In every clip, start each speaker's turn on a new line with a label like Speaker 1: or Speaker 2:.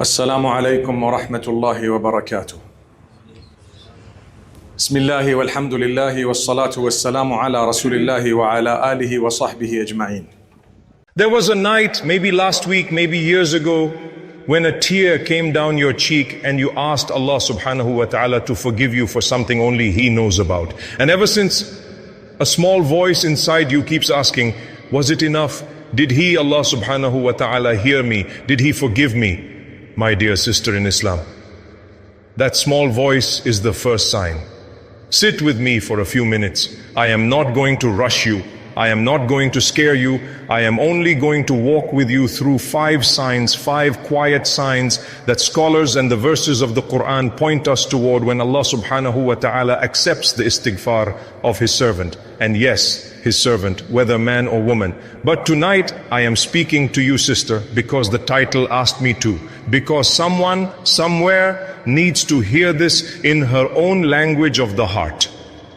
Speaker 1: السلام عليكم ورحمة الله وبركاته. بسم الله والحمد لله والصلاة والسلام على رسول الله وعلى آله وصحبه أجمعين. There was a night, maybe last week, maybe years ago, when a tear came down your cheek and you asked Allah subhanahu wa ta'ala to forgive you for something only He knows about. And ever since, a small voice inside you keeps asking, was it enough? Did He, Allah subhanahu wa ta'ala, hear me? Did He forgive me? My dear sister in Islam, that small voice is the first sign. Sit with me for a few minutes. I am not going to rush you. I am not going to scare you. I am only going to walk with you through 5 signs, 5 quiet signs that scholars and the verses of the Quran point us toward when Allah subhanahu wa ta'ala accepts the istighfar of His servant. And yes, His servant, whether man or woman. But tonight I am speaking to you, sister, because the title asked me to. Because someone, somewhere, needs to hear this in her own language of the heart.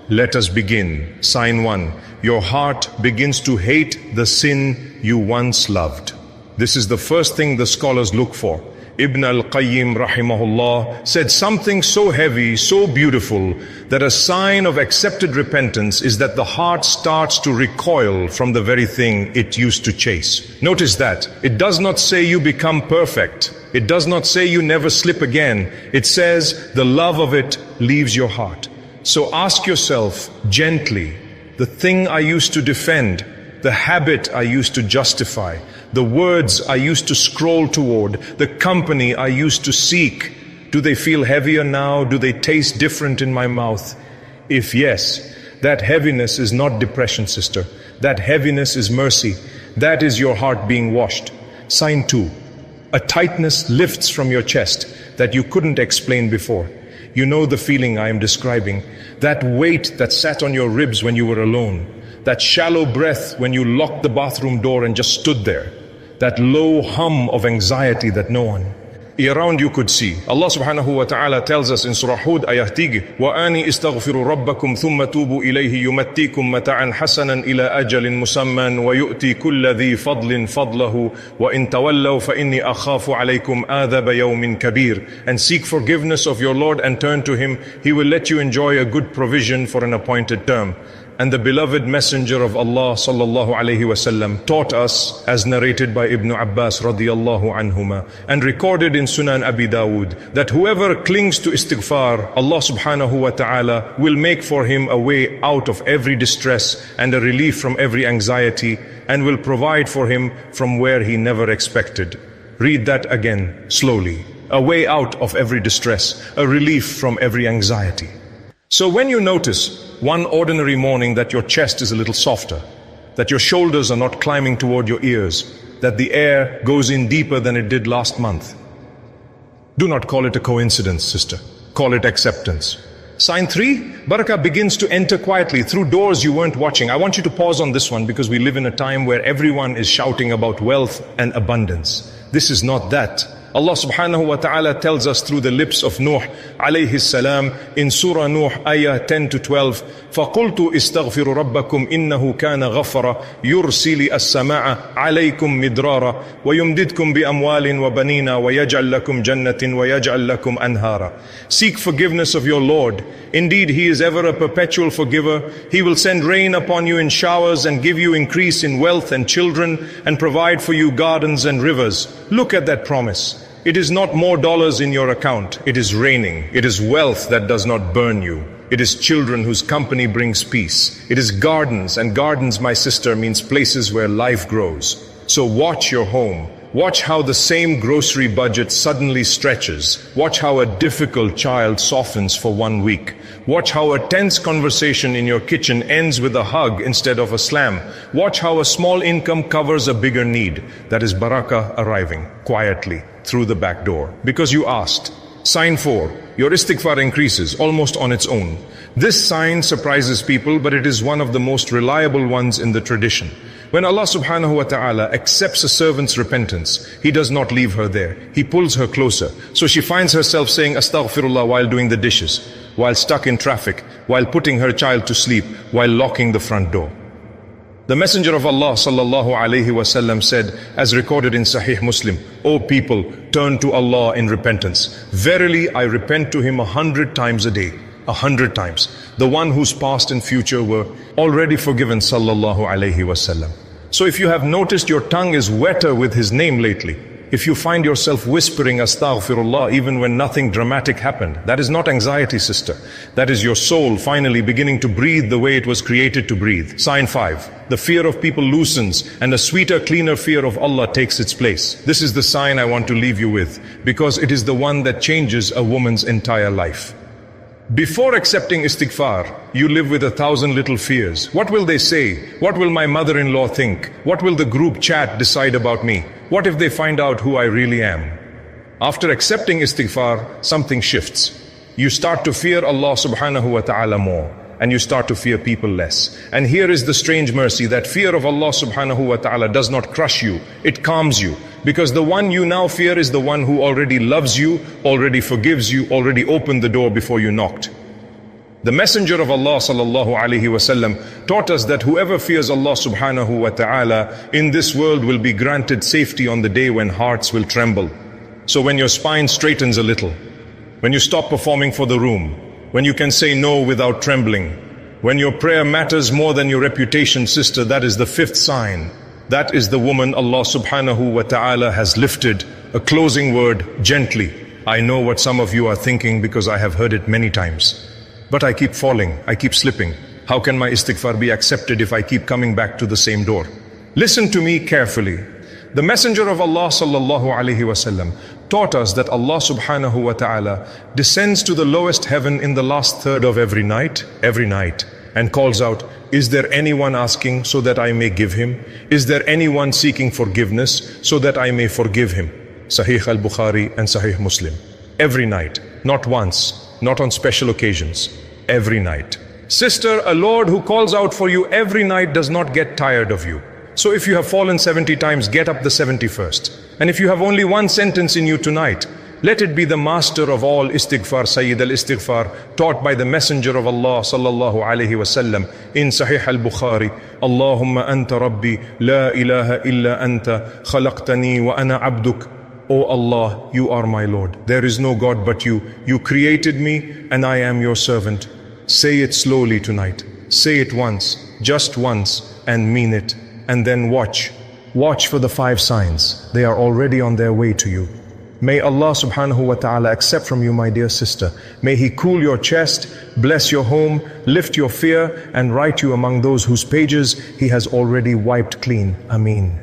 Speaker 1: Let us begin. Sign 1. Your heart begins to hate the sin you once loved. This is the first thing the scholars look for. Ibn al-Qayyim rahimahullah said something so heavy, so beautiful, that a sign of accepted repentance is that the heart starts to recoil from the very thing it used to chase. Notice that. It does not say you become perfect. It does not say you never slip again. It says the love of it leaves your heart. So ask yourself gently, the thing I used to defend, the habit I used to justify, the words I used to scroll toward, the company I used to seek, do they feel heavier now? Do they taste different in my mouth? If yes, that heaviness is not depression, sister. That heaviness is mercy. That is your heart being washed. Sign 2. A tightness lifts from your chest that you couldn't explain before. You know the feeling I am describing. That weight that sat on your ribs when you were alone. That shallow breath when you locked the bathroom door and just stood there. That low hum of anxiety that no one around you could see. Allah subhanahu wa ta'ala tells us in Surah Hud ayah 3, وَآنِ اسْتَغْفِرُوا رَبَّكُمْ ثُمَّ تُوبُوا إِلَيْهِ يُمَتِّيكُمْ مَتَاعًا حَسَنًا إِلَى أَجَلٍ مُسَمًّى وَيُؤْتِي كُلَّ ذِي فَضْلٍ فَضْلَهُ وَإِن تَوَلَّوْا فَإِنِّي أَخَافُ عَلَيْكُمْ آذَبَ يَوْمٍ كَبِيرٍ. And seek forgiveness of your Lord and turn to Him. He will let you enjoy a good provision for an appointed term. And the beloved messenger of Allah sallallahu alaihi wasallam taught us, as narrated by Ibn Abbas radiyallahu anhuma and recorded in Sunan Abi Dawood, that whoever clings to istighfar, Allah subhanahu wa ta'ala will make for him a way out of every distress and a relief from every anxiety, and will provide for him from where he never expected. Read that again slowly. A way out of every distress, a relief from every anxiety. So when you notice one ordinary morning that your chest is a little softer, that your shoulders are not climbing toward your ears, that the air goes in deeper than it did last month, do not call it a coincidence, sister. Call it acceptance. Sign 3, Barakah begins to enter quietly through doors you weren't watching. I want you to pause on this one because we live in a time where everyone is shouting about wealth and abundance. This is not that. Allah subhanahu wa ta'ala tells us through the lips of Nuh alayhi salam in Surah Nuh ayah 10 to 12, فَقُلْتُ اسْتَغْفِرُوا رَبَّكُمْ إِنَّهُ كَانَ غَفَّرًا يُرْسِلِ السَّمَاءَ عَلَيْكُمْ مِدْرَارًا وَيُمْدِدْكُمْ بِأَمْوَالٍ وَبَنِينَ وَيَجْعَلْ لَكُمْ جَنَّةٍ وَيَجْعَلْ لَكُمْ أَنْهَارًا. Seek forgiveness of your Lord. Indeed, He is ever a perpetual forgiver. He will send rain upon you in showers and give you increase in wealth and children and provide for you gardens and rivers. Look at that promise. It is not more dollars in your account. It is raining. It is wealth that does not burn you. It is children whose company brings peace. It is gardens, and gardens, my sister, means places where life grows. So watch your home. Watch how the same grocery budget suddenly stretches. Watch how a difficult child softens for 1 week. Watch how a tense conversation in your kitchen ends with a hug instead of a slam. Watch how a small income covers a bigger need. That is Barakah arriving quietly through the back door. Because you asked. Sign 4. Your istighfar increases almost on its own. This sign surprises people, but it is one of the most reliable ones in the tradition. When Allah subhanahu wa ta'ala accepts a servant's repentance, He does not leave her there. He pulls her closer. So she finds herself saying astaghfirullah while doing the dishes, while stuck in traffic, while putting her child to sleep, while locking the front door. The Messenger of Allah sallallahu alaihi wasallam said, as recorded in Sahih Muslim, O people, turn to Allah in repentance. Verily, I repent to Him 100 times a day. 100 times. The one whose past and future were already forgiven, sallallahu alaihi wasallam. So if you have noticed your tongue is wetter with His name lately, if you find yourself whispering astaghfirullah even when nothing dramatic happened, that is not anxiety, sister. That is your soul finally beginning to breathe the way it was created to breathe. Sign 5. The fear of people loosens and a sweeter, cleaner fear of Allah takes its place. This is the sign I want to leave you with, because it is the one that changes a woman's entire life. Before accepting istighfar, you live with 1,000 little fears. What will they say? What will my mother-in-law think? What will the group chat decide about me? What if they find out who I really am? After accepting istighfar, something shifts. You start to fear Allah subhanahu wa ta'ala more, and you start to fear people less. And here is the strange mercy, that fear of Allah subhanahu wa ta'ala does not crush you, it calms you. Because the one you now fear is the one who already loves you, already forgives you, already opened the door before you knocked. The Messenger of Allah sallallahu alaihi wasallam taught us that whoever fears Allah subhanahu wa ta'ala in this world will be granted safety on the day when hearts will tremble. So when your spine straightens a little, when you stop performing for the room, when you can say no without trembling, when your prayer matters more than your reputation, sister, that is the 5th sign. That is the woman Allah subhanahu wa ta'ala has lifted. A closing word, gently. I know what some of you are thinking because I have heard it many times. But I keep falling, I keep slipping. How can my istighfar be accepted if I keep coming back to the same door? Listen to me carefully. The Messenger of Allah sallallahu alaihi wasallam taught us that Allah subhanahu wa ta'ala descends to the lowest heaven in the last third of every night, and calls out, is there anyone asking so that I may give him? Is there anyone seeking forgiveness so that I may forgive him? Sahih al-Bukhari and Sahih Muslim. Every night, not once, not on special occasions, every night. Sister, a Lord who calls out for you every night does not get tired of you. So if you have fallen 70 times, get up the 71st. And if you have only one sentence in you tonight, let it be the master of all istighfar, Sayyid al-Istighfar, taught by the Messenger of Allah sallallahu alaihi wasallam in Sahih al-Bukhari. Allahumma anta rabbi, la ilaha illa anta, khalaqtani wa ana abduk. O Allah, you are my Lord. There is no God but you. You created me and I am your servant. Say it slowly tonight. Say it once, just once, and mean it. And then watch. Watch for the 5 signs. They are already on their way to you. May Allah subhanahu wa ta'ala accept from you, my dear sister. May He cool your chest, bless your home, lift your fear, and write you among those whose pages He has already wiped clean. Ameen.